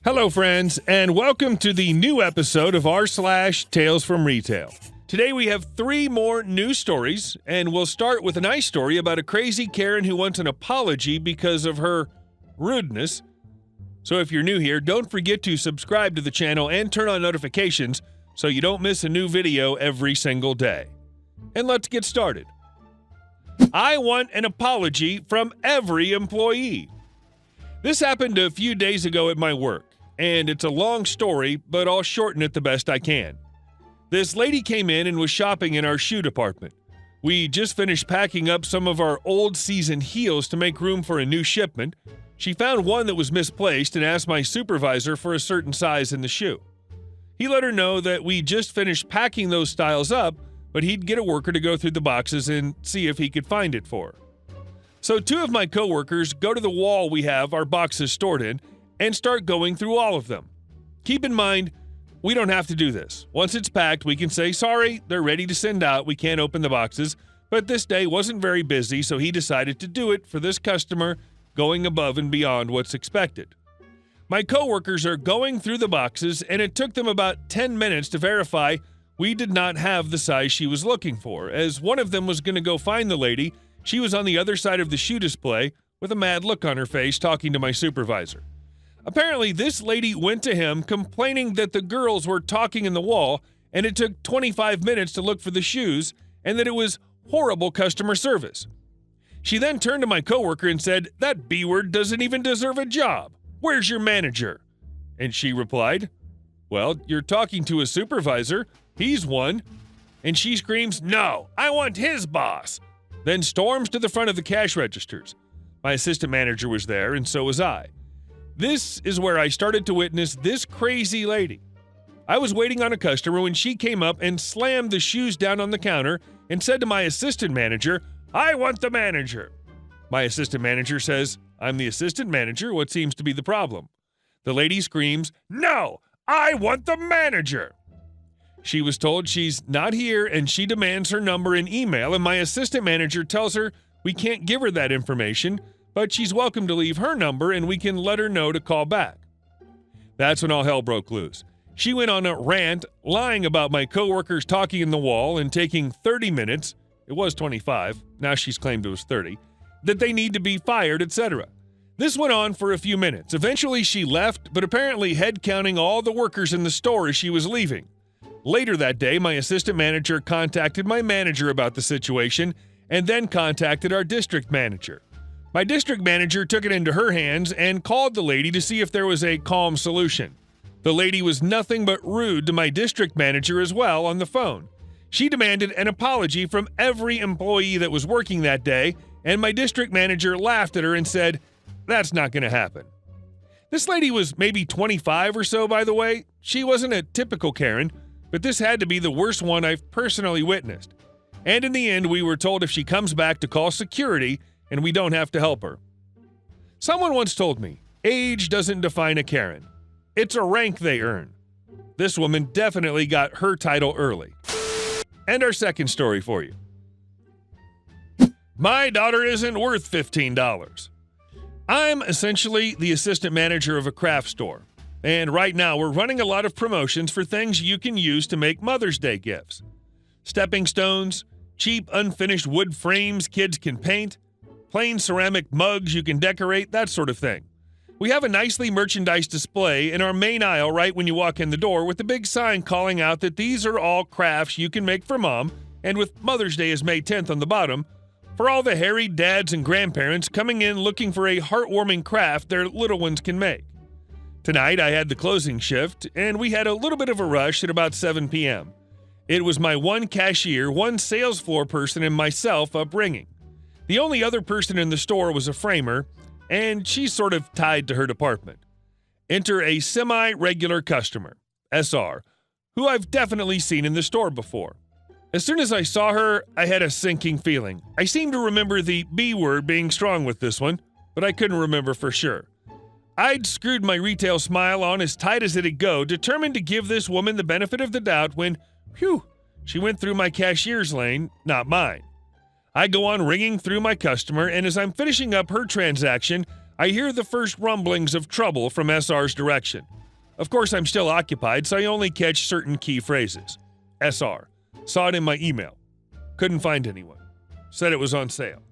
Hello, friends, and welcome to the new episode of r/Tales from Retail. Today we have 3 more news stories, and we'll start with a nice story about a crazy Karen who wants an apology because of her rudeness. So if you're new here, don't forget to subscribe to the channel and turn on notifications so you don't miss a new video every single day. And let's get started. I want an apology from every employee. This happened a few days ago at my work, and it's a long story, but I'll shorten it the best I can. This lady came in and was shopping in our shoe department. We just finished packing up some of our old season heels to make room for a new shipment. She found one that was misplaced and asked my supervisor for a certain size in the shoe. He let her know that we just finished packing those styles up, but he'd get a worker to go through the boxes and see if he could find it for her. So 2 of my coworkers go to the wall we have our boxes stored in and start going through all of them. Keep in mind, we don't have to do this. Once it's packed, we can say, sorry, they're ready to send out, we can't open the boxes, but this day wasn't very busy, so he decided to do it for this customer, going above and beyond what's expected. My coworkers are going through the boxes, and it took them about 10 minutes to verify we did not have the size she was looking for. As one of them was going to go find the lady, she was on the other side of the shoe display with a mad look on her face talking to my supervisor. Apparently, this lady went to him complaining that the girls were talking in the wall and it took 25 minutes to look for the shoes and that it was horrible customer service. She then turned to my coworker and said, "That B-word doesn't even deserve a job. Where's your manager?" And she replied, "Well, you're talking to a supervisor. He's one." And she screams, "No, I want his boss." Then storms to the front of the cash registers. My assistant manager was there, and so was I. This is where I started to witness this crazy lady. I was waiting on a customer when she came up and slammed the shoes down on the counter and said to my assistant manager, "I want the manager." My assistant manager says, "I'm the assistant manager. What seems to be the problem?" The lady screams, "No, I want the manager." She was told she's not here and she demands her number and email, and my assistant manager tells her we can't give her that information, but she's welcome to leave her number and we can let her know to call back. That's when all hell broke loose. She went on a rant, lying about my coworkers talking in the wall and taking 30 minutes, it was 25, now she's claimed it was 30, that they need to be fired, etc. This went on for a few minutes. Eventually she left, but apparently head counting all the workers in the store as she was leaving. Later that day, my assistant manager contacted my manager about the situation and then contacted our district manager. My district manager took it into her hands and called the lady to see if there was a calm solution. The lady was nothing but rude to my district manager as well on the phone. She demanded an apology from every employee that was working that day, and my district manager laughed at her and said, "That's not going to happen." This lady was maybe 25 or so, by the way. She wasn't a typical Karen, but this had to be the worst one I've personally witnessed. And in the end, we were told if she comes back to call security and we don't have to help her. Someone once told me, age doesn't define a Karen. It's a rank they earn. This woman definitely got her title early. And our second story for you. My daughter isn't worth $15. I'm essentially the assistant manager of a craft store. And right now we're running a lot of promotions for things you can use to make Mother's Day gifts. Stepping stones, cheap unfinished wood frames kids can paint, plain ceramic mugs you can decorate, that sort of thing. We have a nicely merchandised display in our main aisle right when you walk in the door with a big sign calling out that these are all crafts you can make for Mom, and with Mother's Day is May 10th on the bottom, for all the harried dads and grandparents coming in looking for a heartwarming craft their little ones can make. Tonight I had the closing shift, and we had a little bit of a rush at about 7 p.m. It was my one cashier, one sales floor person, and myself up ringing. The only other person in the store was a framer, and she's sort of tied to her department. Enter a semi-regular customer, SR, who I've definitely seen in the store before. As soon as I saw her, I had a sinking feeling. I seem to remember the B word being strong with this one, but I couldn't remember for sure. I'd screwed my retail smile on as tight as it'd go, determined to give this woman the benefit of the doubt when, whew, she went through my cashier's lane, not mine. I go on ringing through my customer, and as I'm finishing up her transaction, I hear the first rumblings of trouble from SR's direction. Of course, I'm still occupied, so I only catch certain key phrases. SR. Saw it in my email. Couldn't find anyone. Said it was on sale.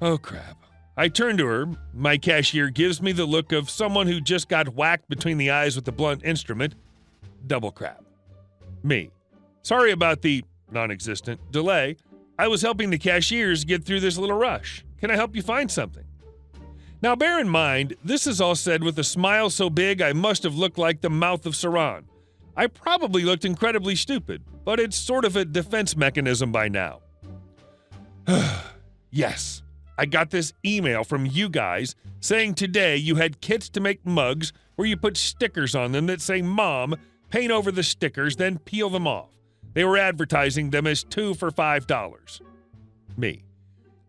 Oh, crap. I turn to her. My cashier gives me the look of someone who just got whacked between the eyes with a blunt instrument. Double crap. Me. Sorry about the non-existent delay. I was helping the cashiers get through this little rush. Can I help you find something? Now, bear in mind, this is all said with a smile so big I must have looked like the mouth of Sauron. I probably looked incredibly stupid, but it's sort of a defense mechanism by now. Yes, I got this email from you guys saying today you had kits to make mugs where you put stickers on them that say Mom, paint over the stickers, then peel them off. They were advertising them as 2 for $5. Me.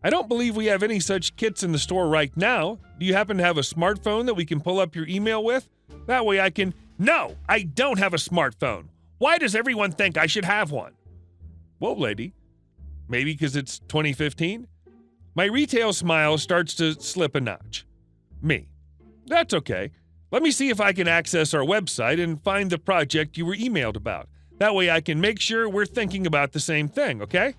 I don't believe we have any such kits in the store right now. Do you happen to have a smartphone that we can pull up your email with? That way I can... No, I don't have a smartphone. Why does everyone think I should have one? Well, lady, maybe because it's 2015? My retail smile starts to slip a notch. Me. That's okay. Let me see if I can access our website and find the project you were emailed about. That way I can make sure we're thinking about the same thing, okay?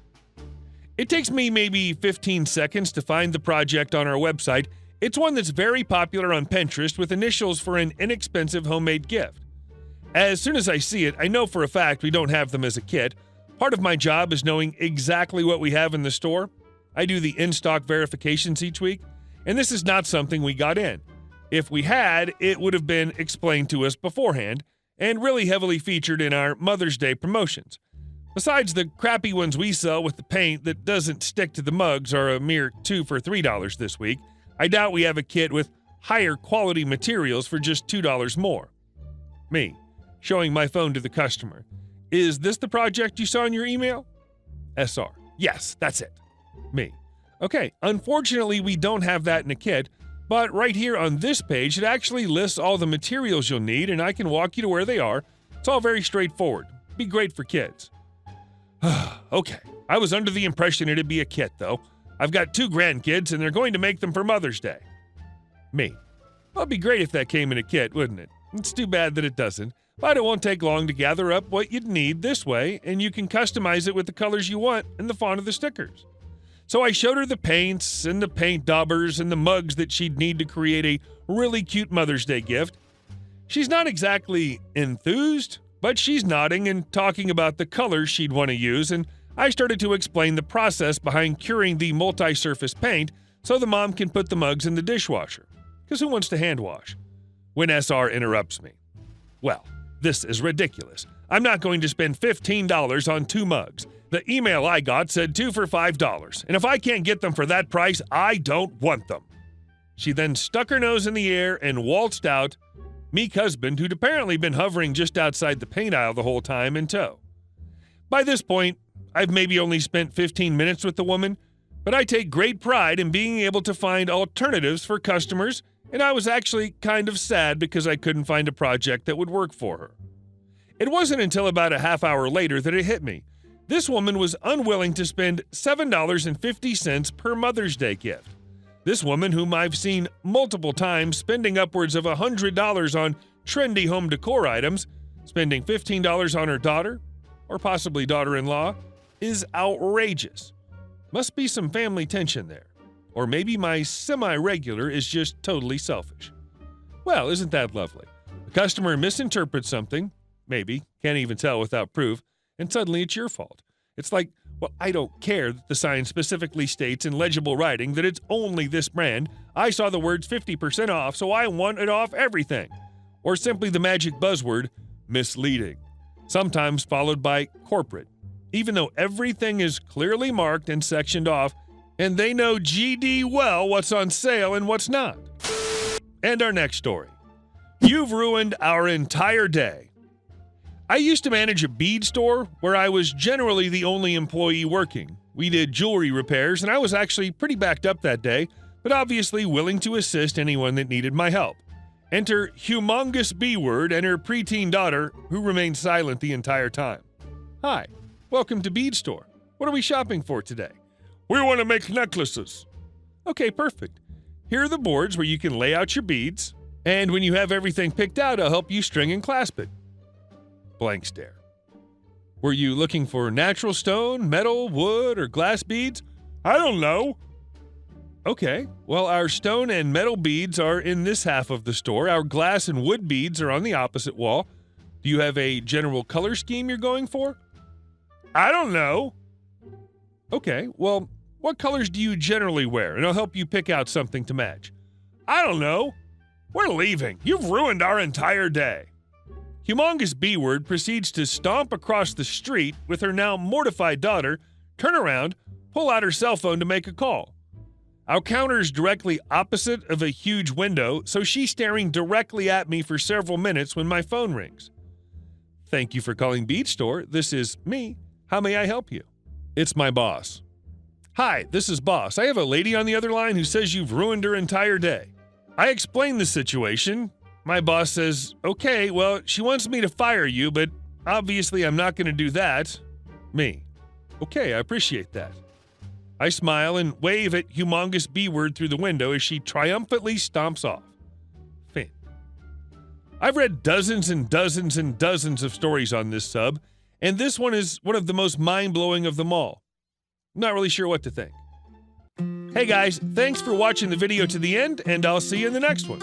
It takes me maybe 15 seconds to find the project on our website. It's one that's very popular on Pinterest with initials for an inexpensive homemade gift. As soon as I see it, I know for a fact we don't have them as a kit. Part of my job is knowing exactly what we have in the store. I do the in-stock verifications each week, and this is not something we got in. If we had, it would have been explained to us beforehand and really heavily featured in our Mother's Day promotions. Besides, the crappy ones we sell with the paint that doesn't stick to the mugs are a mere 2 for $3 this week. I doubt we have a kit with higher quality materials for just $2 more. Me, showing my phone to the customer. Is this the project you saw in your email? SR. Yes, that's it. Me. Okay, unfortunately we don't have that in a kit, but right here on this page it actually lists all the materials you'll need and I can walk you to where they are. It's all very straightforward. Be great for kids. Okay, I was under the impression it'd be a kit though. I've got 2 grandkids and they're going to make them for Mother's Day. Me. Well, it'd be great if that came in a kit, wouldn't it? It's too bad that it doesn't, but it won't take long to gather up what you'd need this way and you can customize it with the colors you want and the font of the stickers. So I showed her the paints and the paint daubers and the mugs that she'd need to create a really cute Mother's Day gift. She's not exactly enthused, but she's nodding and talking about the colors she'd want to use, and I started to explain the process behind curing the multi-surface paint so the mom can put the mugs in the dishwasher. Because who wants to hand wash? When SR interrupts me. Well, this is ridiculous. I'm not going to spend $15 on 2 mugs. The email I got said 2 for $5, and if I can't get them for that price, I don't want them. She then stuck her nose in the air and waltzed out, meek husband, who'd apparently been hovering just outside the paint aisle the whole time, in tow. By this point, I've maybe only spent 15 minutes with the woman, but I take great pride in being able to find alternatives for customers, and I was actually kind of sad because I couldn't find a project that would work for her. It wasn't until about a half hour later that it hit me. This woman was unwilling to spend $7.50 per Mother's Day gift. This woman, whom I've seen multiple times spending upwards of $100 on trendy home decor items, spending $15 on her daughter, or possibly daughter-in-law, is outrageous. Must be some family tension there. Or maybe my semi-regular is just totally selfish. Well, isn't that lovely? The customer misinterprets something, maybe, can't even tell without proof, and suddenly it's your fault. It's like, well, I don't care that the sign specifically states in legible writing that it's only this brand. I saw the words 50% off, so I want it off everything. Or simply the magic buzzword, misleading, sometimes followed by corporate, even though everything is clearly marked and sectioned off, and they know GD well what's on sale and what's not. And our next story. You've ruined our entire day. I used to manage a bead store where I was generally the only employee working. We did jewelry repairs, and I was actually pretty backed up that day, but obviously willing to assist anyone that needed my help. Enter humongous B-word and her preteen daughter, who remained silent the entire time. Hi, welcome to Bead Store. What are we shopping for today? We want to make necklaces. Okay, perfect. Here are the boards where you can lay out your beads. And when you have everything picked out, I'll help you string and clasp it. Blank stare. Were you looking for natural stone, metal, wood, or glass beads? I don't know. Okay, well, our stone and metal beads are in this half of the store. Our glass and wood beads are on the opposite wall. Do you have a general color scheme you're going for? I don't know. Okay, well, what colors do you generally wear? And I'll help you pick out something to match. I don't know. We're leaving. You've ruined our entire day. Humongous B-word proceeds to stomp across the street with her now mortified daughter, turn around, pull out her cell phone to make a call. Our counter is directly opposite of a huge window, so she's staring directly at me for several minutes when my phone rings. Thank you for calling Bead Store. This is me. How may I help you? It's my boss. Hi, this is boss. I have a lady on the other line who says you've ruined her entire day. I explained the situation. My boss says, okay, well, she wants me to fire you, but obviously I'm not going to do that. Me. Okay, I appreciate that. I smile and wave at humongous B-word through the window as she triumphantly stomps off. Fin. I've read dozens and dozens and dozens of stories on this sub, and this one is one of the most mind-blowing of them all. I'm not really sure what to think. Hey guys, thanks for watching the video to the end, and I'll see you in the next one.